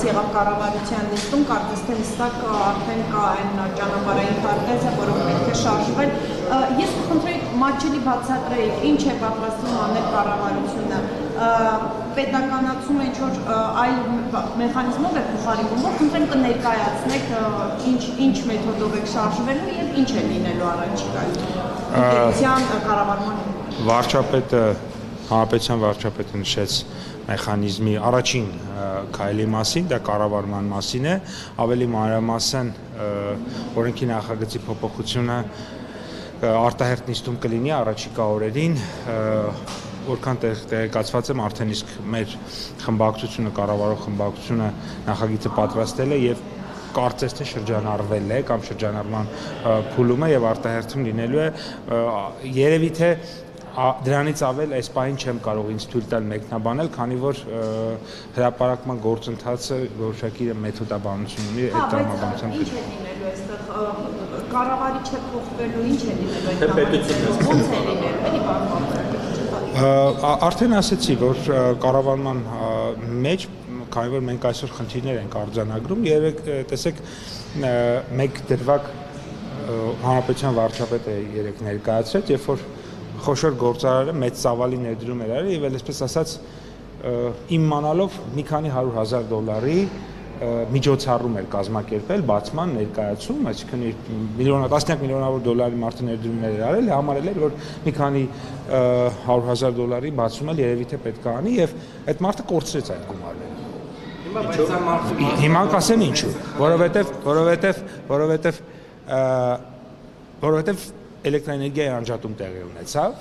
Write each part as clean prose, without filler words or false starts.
բաց եղավ կառավարության նիստում, կարծես թե հստակ արդեն կա այն ճանապարհային քարտեզը, որով պետք է շարժվել։ Ես կխնդրեի մատչելի բացատրեիք, ինչ է պատրաստվում անել կառավարությունը, պետականացում է ինչ-որ այլ մեխանիզմով է փոխարինվում, որ խնդրեմ կներկայացնեք ինչ մեթոդով եք շարժվելու եւ ինչ է լինելու առաջիկայում։ Պետության կառավարման վարչապետը Հանրապետության վարչապետը նշեց մեխանիզմի առաջին քայլի մասին, դա կառավարման մասին է, ավելի մանրամասն օրենքի նախագծի փոփոխությունը արտահերթ նիստում կլինի առաջիկա օրերին, որքան տեղեկացված եմ արդեն իսկ մեր խմբակցությունը, կառավարող խմբակցությունը նախագիծը պատրաստել է եւ կարծես թե շրջանառվել է կամ շրջանառման փուլում է եւ արտահերթում լինելու է երևի թե դրանից ավել այս պահին չեմ կարող ինձ թույլ տալ մեկնաբանել, քանի որ հրապարակման գործընթացը որոշակի մեթոդաբանություն ունի այդ տրամաբանության Ինչ է լինելու այստեղ կառավարիչը փոխվելու, ինչ է լինելու ոնց է լինելու, էլի բարձր Արդեն ասացի, որ կառավարման մեջ, քանի որ մենք այսօր խնդիրներ ենք արձանագրում, երեք տեսեք մեկ դրվագ հանրապետության վարչապետը երեք ներկայացրեց, երբ որ խոշոր գործարարը մեծ ծավալի ներդրում էր արել եւ այսպես ասած իմանալով մի քանի $100,000 միջոցառում էր կազմակերպել բացման ներկայացում, այսինքն տասնյակ միլիոնավոր դոլարի մարդը ներդրումներ էր արել, համարել էր որ մի քանի $100,000 բացում էլ երևի թե պետք է անի եւ այդ մարդը կորցրեց այդ գումարները։ Հիմա կասեմ ինչու, որովհետեւ էլեկտրաէներգիայի անջատում տեղի ունեցավ,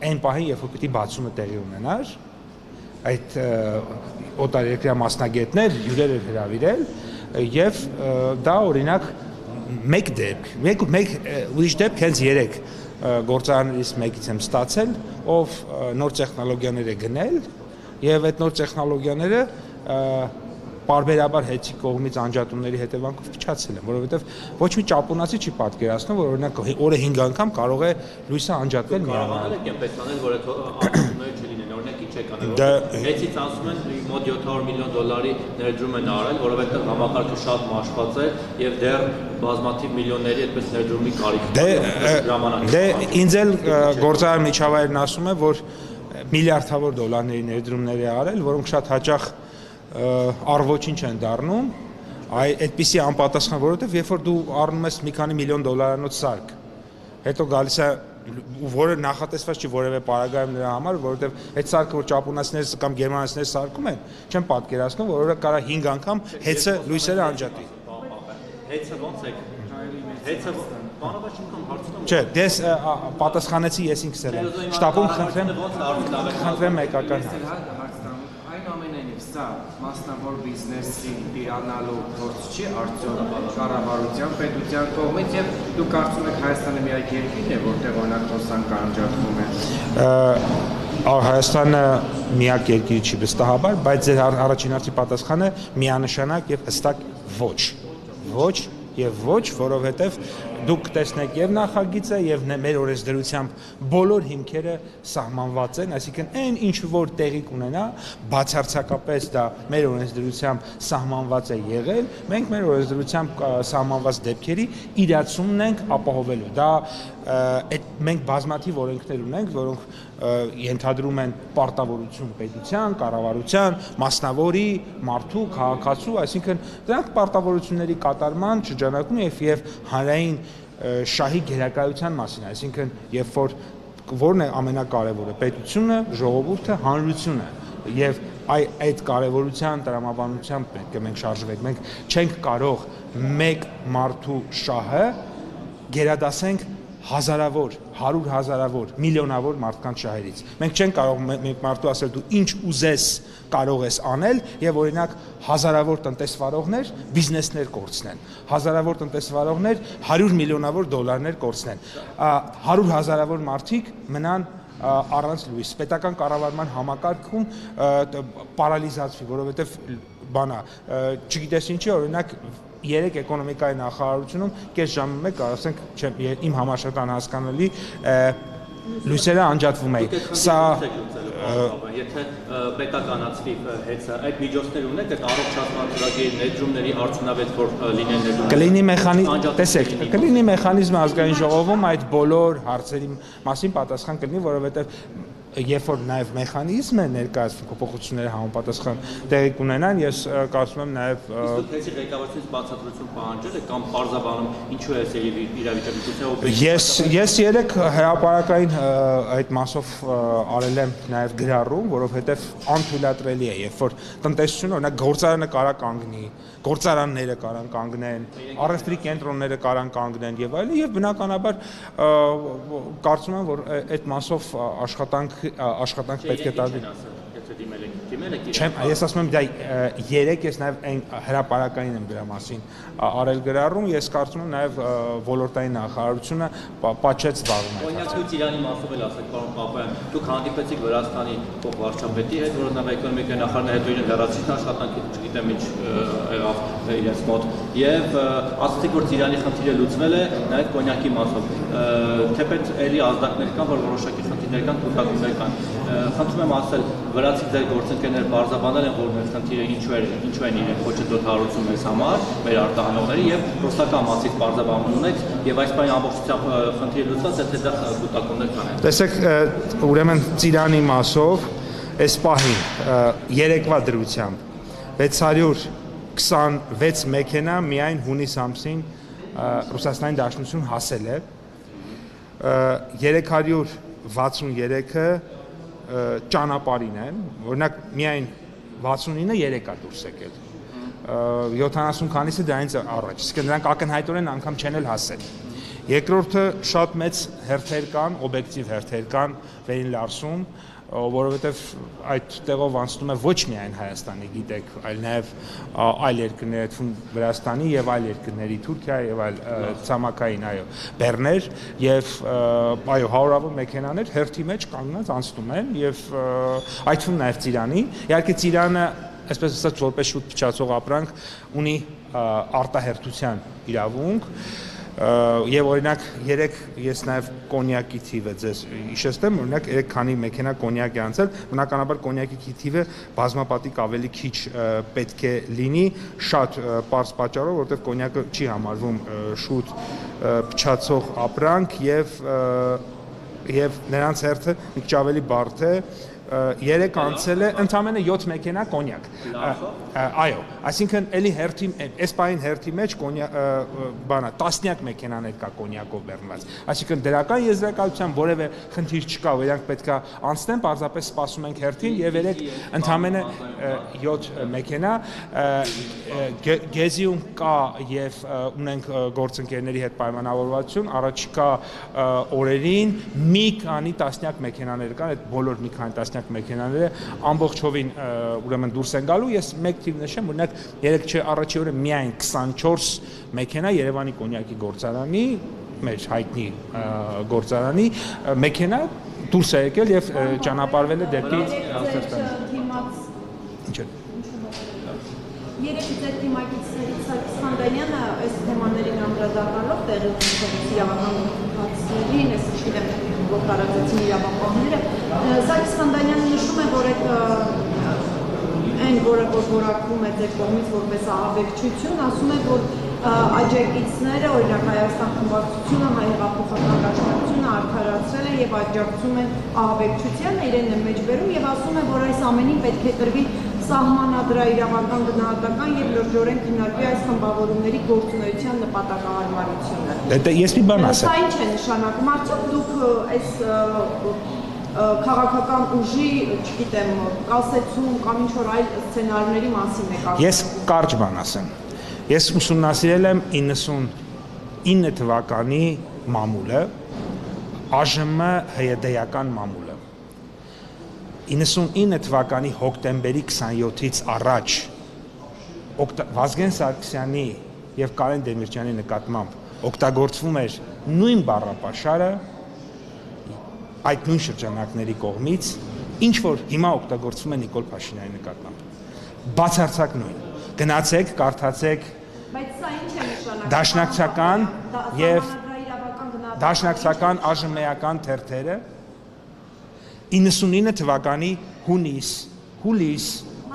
այն պահին, երբ որ պիտի բացումը տեղի ունենար, այդ օտարերկրյա մասնագետներ հյուրեր էր հրավիրել եւ դա օրինակ մեկ դեպք, ուրիշ դեպք հենց 3 գործարաններից մեկից եմ ստացել, ով նոր տեխնոլոգիաներ է գնել եւ այդ նոր տեխնոլոգիաները պարբերաբար հետի կողմից անջատումների հետևանքով փչացել են, որովհետև ոչ մի ճապոնացի չի պատկերացնում, որ օրինակ օրը 5 անգամ կարող է լույսը անջատվել միանալ։ Կարող է պետքանել, որ այդ անջատումները չլինեն, օրինակ ինչ է կանել, հետից ասում են մոտ $700 միլիոն ներդրում են արել, որովհետև համակարգը շատ մաշված է եւ դեռ բազմաթիվ միլիոնների այդպես ներդրումի կարիք ժամանակ։ Դե ինձ էլ գործարար միջավայրն ասում է, որ միլիարդավոր դոլարների ներդրումներ է արել, որոնք շատ հաճախ առ-ոչինչ են դառնում, այդպիսի անպատասխան, որովհետև երբ որ դու առնում ես մի քանի միլիոն դոլարանոց սարք, հետո գալիս է որը նախատեսված չի որևէ պարագայում նրա համար, որովհետև այդ սարքը որ ճապոնացիները կամ գերմանացիները սարքում են, չեն պատկերացնում, որ օրը կարա 5 անգամ հեծը լույսերը անջատի։ Հեծը ոնց է։ Հեծը բանավաճ ինքն հարցնում։ Չէ, դες պատասխանեցի ես ինքս էլ եմ։ Շտաբում խնդրեմ մեկական Այն ամենայնիվ սա մասնավոր բիզնեսի իրանալու փորձ չի արդյոք կառավարության պետության կողմից եւ դու կարծում եք Հայաստանը միակ երկիրն է, որտեղ օրինակ հոսանք անջատվում է։ Հայաստանը միակ երկիրը չի վստահաբար, բայց ձեր առաջին հարցի պատասխանը միանշանակ եւ հստակ ոչ եւ ոչ, որովհետեւ դուք տեսնեք եւ նախագիծը եւ մեր օրենսդրությամբ բոլոր հիմքերը սահմանված են, այսինքն այն ինչ որ տեղի կունենա, բացարձակապես դա մեր օրենսդրությամբ սահմանված է եղել, մենք մեր օրենսդրությամբ սահմանված դեպքերի իրացումն ենք ապահովելու։ Դա մենք բազմաթիվ օրենքներ ունենք, որոնք ենթադրում են պարտավորություն պետության, կառավարության, մասնավորի, մարդու, քաղաքացու, այսինքն դրանք պարտավորությունների կատարման շրջանակում եւ հանրային շահի գերակայության մասին, այսինքն երբ որ որն է ամենակարևորը, պետությունը, ժողովուրդը, հանրությունը եւ այդ կարևորության տրամաբանությամբ պետք է մենք շարժվենք, մենք չենք կարող մեկ մարդու շահը գերադասենք հազարավոր, 100,000-ավոր, միլիոնավոր մարդկանց շահերից։ Մենք չենք կարող մեկ մարդու ասել դու ինչ ուզես կարող ես անել եւ օրինակ հազարավոր տնտեսվարողներ բիզնեսներ կորցնեն, հազարավոր տնտեսվարողներ 100 միլիոնավոր դոլարներ կորցնեն, 100,000-ավոր մարդիկ մնան առանց լույս։ Պետական կառավարման համակարգում պարալիզացվի, որովհետեւ բանա, չգիտես ինչի, օրինակ 3 էկոնոմիկայի նախարարությունում կես ժամի մեկ ասենք իմ համաշտան հասկանալի լույսերը անջատվում է։ Սա Եթե պետականացվի հեծը, այդ միջոցներ ունեք, այդ առողջացման ծրագրերի ներդրումների արդյունավետ որ լինեն ներդրում։ Տեսեք, կլինի մեխանիզմը ազգային ժողովում այդ բոլոր հարցերի մասին պատասխան կլինի, որովհետև երբ որ նաև մեխանիզմ է ներկայացվում փոփոխությունների համապատասխան տեղի կունենան, ես կարծում եմ նաև Իսկ դուք ղեկավարությունից բացատրություն պահանջել եք կամ պարզաբանում ինչու է իրավիճակը։ Ես երեք հրապարակային այդ մասով արել եմ նաև գրառում, որովհետև անթույլատրելի է, երբ որ տնտեսությունը օրինակ գործարանը կարա կանգնի, գործարանները կարան կանգնեն, առևտրի կենտրոնները կարան կանգնեն եւ այլն, եւ բնականաբար կարծում եմ, որ այդ մասով աշխատանք պետք է տալի։ Չեմ, ես ասում եմ դա երեք ես նաև այն հրապարակային եմ դրա մասին արել գրառում, ես կարծում եմ նաև ոլորտային նախարարությունը պատճեց զբաղվում է։ Օրինակ դուք Իրանի մասով էլ ասեք, պարոն Պապայան, դուք հանդիպեցիք Վրաստանի փոխվարչապետի հետ, որը նավեկономիկայի նախարարն հետո իրեն լրացրին աշխատանքի, չգիտեմ ինչ եղավ իրենց մոտ, եւ ասացիք, որ Իրանի խնդիրը լուծվել է նաև կոնյակի մասով։ Թեպետ էլի ազդակներ կան, որ որոշակի խնդիրներ կան, կուտակումներ կան։ Խնդրում եմ ասել, վրացի ձեր գործընկերները բարձրաբանել են, որ մեր խնդիրը ինչու են իրենք խոչընդոտ հարուցում մեզ համար, մեր արտահանողների եւ ռուսական մասից բարձրաբանում ունեք եւ այս բանի ամբողջությամբ խնդիրը լուծված է, թե դա կուտակումներ կան։ Տեսեք, ուրեմն Ծիրանի մասով այս պահին երեկվա դրությամբ 626 մեքենա միայն հունիս ամսին Ռուսաստանի Դաշնություն հասել է, 363-ը ճանապարհին են, օրինակ միայն 69-ը երեկա դուրս եկել, 70 քանիսը դրանից առաջ, իսկ նրանք ակնհայտորեն անգամ չեն էլ հասել։ Երկրորդը շատ մեծ հերթեր կան, օբյեկտիվ հերթեր կան Վերին Լարսում, որովհետև այդ տեղով անցնում է ոչ միայն Հայաստանի, գիտեք, այլ նաև այլ երկրների, այդ Վրաստանի եւ այլ երկրների, Թուրքիա եւ այլ ցամաքային, այո, բեռներ եւ այո, հարյուրավոր մեքենաներ հերթի մեջ կանգնած անցնում են եւ այդ թվում նաև Ծիրանի։ Իհարկե Ծիրանը, այսպես ասած, որպես շուտ փչացող ապրանք ունի արտահերթության իրավունք եւ օրինակ երեք ես նաեւ կոնյակի թիվը ձեզ հիշեցնեմ, օրինակ երեք քանի մեքենա կոնյակ է անցել, բնականաբար կոնյակի թիվը բազմապատիկ ավելի քիչ պետք է լինի, շատ պարզ պատճառով, որովհետեւ կոնյակը չի համարվում շուտ փչացող ապրանք եւ նրանց հերթը մի քիչ ավելի բարդ է, երեք անցել է ընդամենը 7 մեքենա կոնյակ։ Այո, այսինքն էլի հերթի այս պահին հերթի մեջ բանա տասնյակ մեքենաներ կա կոնյակով բեռնված։ Այսինքն դրական եզրակացության որևէ խնդիր չկա, իրանք պետքա անցնեն, պարզապես սպասում ենք հերթին եւ երեք ընդամենը 7 մեքենա Գեզիում կա եւ ունենք գործընկերների հետ պայմանավորվածություն, առաջիկա օրերին մի քանի տասնյակ մեքենաներ կան, այդ բոլոր մի քանի տասնյակ մեքենաները ամբողջովին ուրեմն դուրս են գալու, ես մեկ թիվ նշեմ, օրինակ երեք չէ առաջի օրը միայն 24 մեքենա Երևանի կոնյակի գործարանի, մեր հայտնի գործարանի մեքենա դուրս է եկել եւ ճանապարհվել է դեպի Ռուսաստան։ Ինչ է։ Երեք ձեր թիմակիցներից Սարգիս Խանդանյանը այս թեմաներին անդրադառնալով տեղի ունեցած իրավական հարցերին, ես չգիտեմ, որ տարածեցին իրավապահները, Սարգիս Խանդանյանը նշում է, որ այն որը որակվում է ձեր կողմից որպես ահաբեկչություն, ասում է, որ աջակիցները, օրինակ Հայաստան խմբակցությունը, Հայ հեղափոխական դաշնակցությունը արդարացրել են եւ աջակցում են ահաբեկչությանը, իրեն է մեջբերում եւ ասում է, որ այս ամենին պետք է տրվի սահմանադրաիրավական գնահատական եւ լրջորեն քննարկվի այս խմբավորումների գործունեության նպատակահարմարությունը։ Ես մի բան ասեմ։ Սա ինչ է նշանակում, արդյոք դուք այս քաղաքական ուժի, չգիտեմ, կասեցում կամ ինչ-որ այլ սցենարների մասին եք ասում։ Ես կարճ բան ասեմ։ Ես ուսումնասիրել եմ 99 թվականի մամուլը, ԱԺՄ հյդեական մամուլը։ 99 թվականի հոկտեմբերի 27-ից առաջ Վազգեն Սարգսյանի եւ Կարեն Դեմիրճյանի նկատմամբ օգտագործվում էր նույն բառապաշարը այդ նույն շրջանակների կողմից, ինչ որ հիմա օգտագործվում է Նիկոլ Փաշինյանի նկատմամբ։ Բացարձակ նույն։ Գնացեք, կարդացեք Բայց սա ինչ է նշանակում։ Դաշնակցական եւ դաշնակցական ԱԺՄ-ական թերթերը 99 թվականի հուլիս,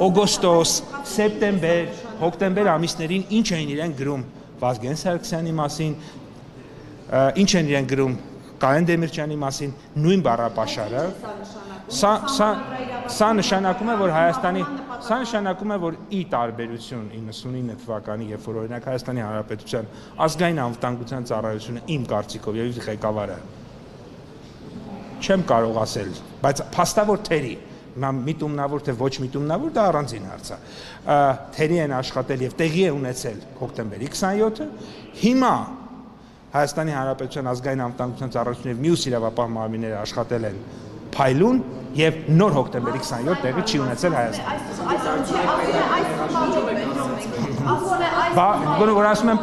օգոստոս, սեպտեմբեր, հոկտեմբեր ամիսներին ինչ էին իրեն գրում Վազգեն Սարգսյանի մասին, ինչ են իրեն գրում Կարեն Դեմիրճյանի մասին, նույն բառապաշարը, սա նշանակում է, որ սա նշանակում է, որ ի տարբերություն 99 թվականի, երբ որ օրինակ Հայաստանի Հանրապետության ազգային անվտանգության ծառայությունը իմ կարծիքով եւ ղեկավարը չեմ կարող ասել, բայց փաստավոր թերի, միտումնավոր թե ոչ միտումնավոր, դա առանձին հարց է, թերի են աշխատել եւ տեղի է ունեցել հոկտեմբերի 27-ը, հիմա Հայաստանի Հանրապետության ազգային անվտանգության ծառայությունը եւ մյուս իրավապահ մարմինները աշխատել են փայլուն եւ նոր հոկտեմբերի 27 տեղի չի ունեցել Հայաստանում։ Որ ասում են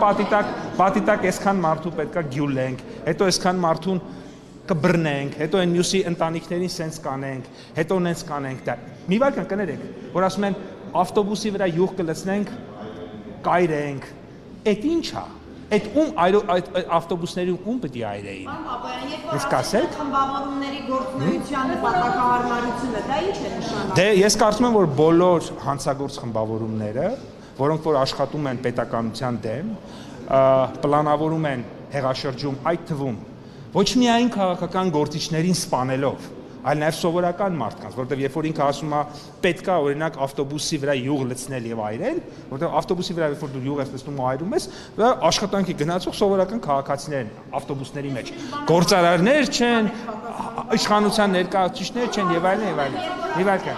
պատիտակ այսքան մարդու պետքա գյուլենք, հետո այսքան մարդուն կբռնենք, հետո այն մյուսի ընտանիքներին սենց կանենք, հետո նենց կանենք, մի վարքան կներեք, որ ասում են ավտոբուսի վրա յուղ կլցնենք, կայրենք, այդ ի՞նչ է։ Այդ ավտոբուսների ում պետք է այրեին։ Իսկ կասեք, խմբավորումների գործունեության նպատակահարմարությունը դա ինչ է նշանակում։ Դե ես կարծում եմ, որ բոլոր հանցագործ խմբավորումները, որոնք որ աշխատում են պետականության դեմ, պլանավորում են հեղաշրջում, այդ թվում ոչ միայն քաղաքական գործիչներին սպանելով, այլ նաև սովորական մարդկանց, որտեղ երբ որ ինքը ասում է պետքա օրինակ ավտոբուսի վրա յուղ լցնել եւ այրել, որտեղ ավտոբուսի վրա երբ որ դու յուղ ես լցնում ու այրում ես, դա աշխատանքի գնացող սովորական քաղաքացիներ են ավտոբուսների մեջ։ Գործարարներ չեն, իշխանության ներկայացուցիչներ չեն եւ այլն եւ այլն։ Մի վարքան,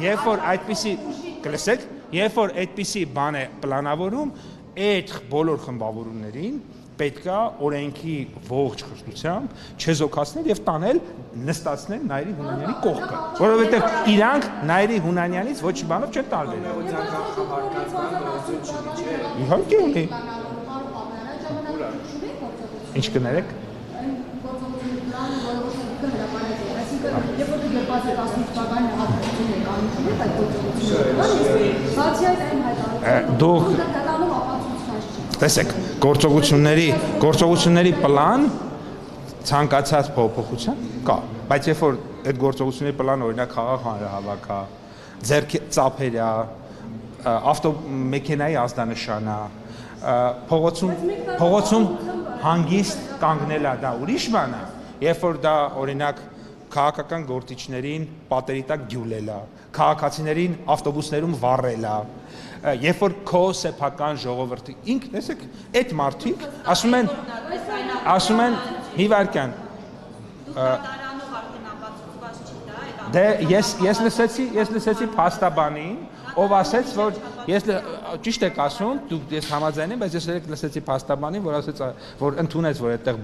երբ որ այդպիսի կլսեք, երբ որ այդպիսի բան է պլանավորում, այդ բոլոր խմբավորումներին պետքա օրենքի ողջ խստությամբ չեզոքացնել եւ տանել նստացնել Նայիրի Հունանյանի կողքը, որովհետեւ իրանք Նայիրի Հունանյանից ոչ բանով չեն տարբերվում։ Իհարկե ունի։ Ինչ կներեք։ Դուք տեսեք, գործողությունների պլան ցանկացած փոփոխության կա, բայց երբ որ այդ գործողությունների պլանը օրինակ խաղաղ հանրահավաք է, ձեռքի ծափեր է, ավտոմեքենայի ազդանշան է, փողոցում հանգիստ կանգնել է, դա ուրիշ բան է, երբ որ դա օրինակ քաղաքական գործիչներին պատերի տակ դյուլել է, քաղաքացիներին ավտոբուսներում վառել է, երբ որ քո սեփական ժողովրդի ինք տեսեք այդ մարդիկ ասում են մի վարքան դե ես լսեցի փաստաբանին ով ասեց որ ես ճիշտ եք ասում դուք ես համաձայն եմ բայց ես լսեցի փաստաբանին որ ասեց որ ընդունեց որ այդտեղ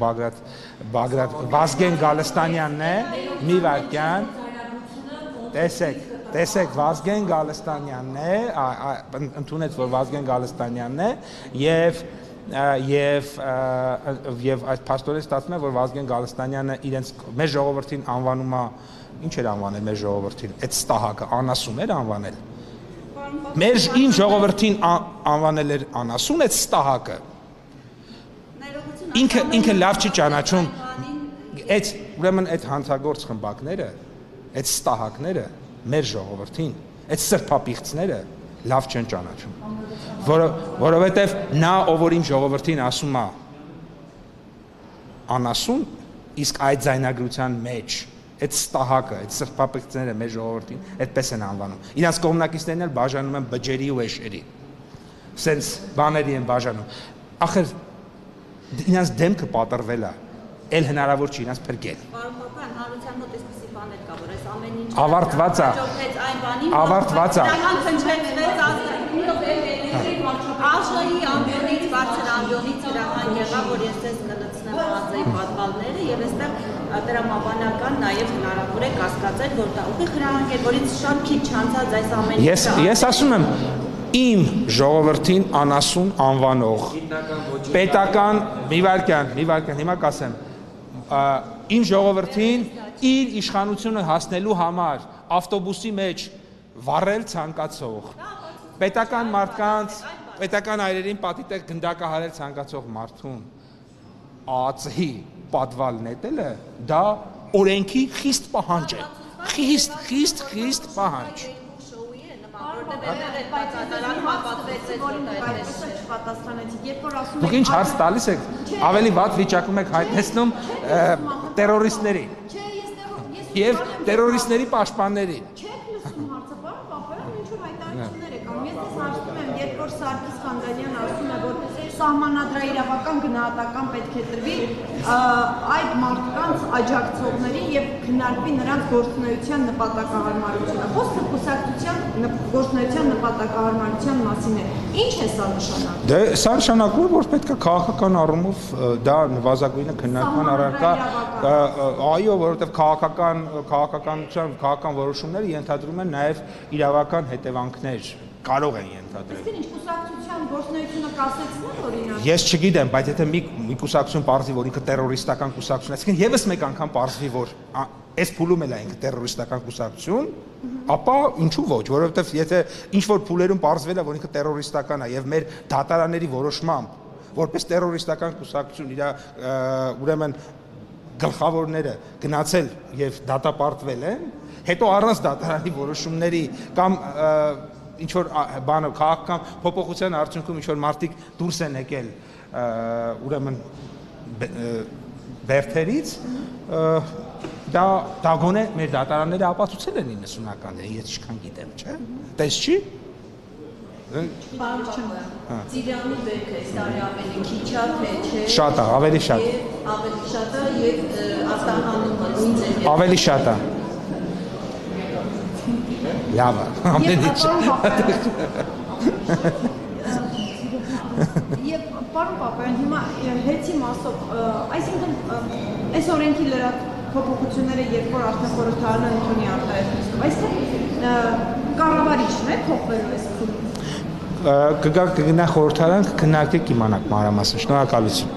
Բագրատ Վազգեն Գալստանյանն է մի վարքան տեսեք Վազգեն Գալստանյանն է ընդունեց որ Վազգեն Գալստանյանն է եւ այս փաստորեն ստացվում է որ Վազգեն Գալստանյանը իրենց մեր ժողովրդին անվանում է ինչ էր անվանել մեր ժողովրդին այդ ստահակը անասուն էր անվանել իմ ժողովրդին անվանել էր անասուն այդ ստահակը ինքը լավ չի ճանաչում այդ ուրեմն այդ հանցագործ խմբակները այդ ստահակները մեր ժողովրդին այդ սրբապիղծները լավ չեն ճանաչում որովհետև նա ով որ իմ ժողովրդին ասում է անասուն իսկ այդ ձայնագրության մեջ այդ ստահակը այդ սրբապիղծները մեր ժողովրդին այդպես են անվանում իրանց կողմնակիցներն էլ բաժանում են բջերի ու էշերի սենց բաների են բաժանում ախր իրանց դեմքը պատրվել է էլ հնարավոր չի իրանց փրկել Պարոն Պապյան, հանրության մոտ էսպիսի բաներ կա, որ այս ամեն ինչ ավարտված է Աշայի ամբյոնից, բարձր ամբյոնից իրական եղավ, որ ես ձեզ կլցնեմ Ղազայի պատվալները և այստեղ տրամաբանական նաև հնարավոր է կասկածել, որ դա ուղիղ հրահանգ է, որից շատ քիչ չանցած այս ամեն ինչը Ես ասում եմ իմ ժողովրդին անասուն անվանող պետական մի վարքյան հիմա կասեմ իմ ժողովրդին իր իշխանությունը հասնելու համար ավտոբուսի մեջ վառել ցանկացող պետական մարդկանց պետական այրերին պատի տեղ գնդակահարել ցանկացող մարդուն ԱԱՑ-ի պատվալ նետելը դա օրենքի խիստ պահանջ է։ Խիստ պահանջ։ Դուք ինչ հարց տալիս եք, ավելի վատ վիճակում եք հայտնեցնում տերորիստներին եւ տերորիստների պաշտպաններին։ Չեք լսում հարցը, պարոն Պապարյան, ինչ որ հայտարարություններ եք անում։ Ես ես հարցնում եմ, երբ որ Սարգիս Խանջանյանն ասում է, որ սահմանադրայրավական գնահատական պետք է տրվի այդ մարդկանց աջակցողների եւ քննարկվի նրանց գործունեության նպատակահարմարությունը։ Խոսքը կուսակցության գործունեության նպատակահարմարության մասին է։ Ինչ է սա նշանակում։ Դե սա նշանակում է, որ պետք է քաղաքական առումով դա նվազագույնը քննարկման առարկա, այո, որովհետեւ քաղաքական որոշումները ենթադրում են նաեւ իրավական հետևանքներ, կարող են ենթադրել։ Իսկ ինչ կուսակցության գործունեությունը կասեցնեն օրինակ։ Ես չգիտեմ, բայց եթե մի կուսակցություն պարզվի, որ ինքը տերորիստական կուսակցություն է, այսինքն եւս մեկ անգամ պարզվի, որ այս փուլում էլ է ինքը տերորիստական կուսակցություն, ապա ինչու ոչ, որովհետեւ եթե ինչ որ փուլերում պարզվել է, որ ինքը տերորիստական է եւ մեր դատարանների որոշմամբ, որպես տերորիստական կուսակցություն իր ուրեմն գլխավորները գնացել եւ դատապարտվել են, հետո առանց դատարանի որոշումների կամ ինչ որ բանը քաղաքական փոփոխության արդյունքում ինչ որ մարդիկ դուրս են եկել ուրեմն բերթերից դա գոնե մեր դատարանները ապացուցել են 90-ականներին, ես ինչքան գիտեմ, չէ՞։ Տես չի։ Ծիրանի բերքը այս տարի ավելի քիչ է, թե չէ։ Շատ է, ավելի շատ։ Ավելի շատ է եւ արտահանումը նույն ձևի։ Ավելի շատ է։ Լավ է, ամեն ինչ։ Եվ պարոն Պապարյան, հիմա հեծի մասով, այսինքն այս օրենքի լրացում փոփոխությունները երբ որ արդեն խորհրդարանը ընդունի արտահայտվելով, այստեղ կառավարիչն է փոխվելու այս փուլում։ Կգնա խորհրդարան, կքննարկեք իմանաք մանրամասն։ Շնորհակալություն։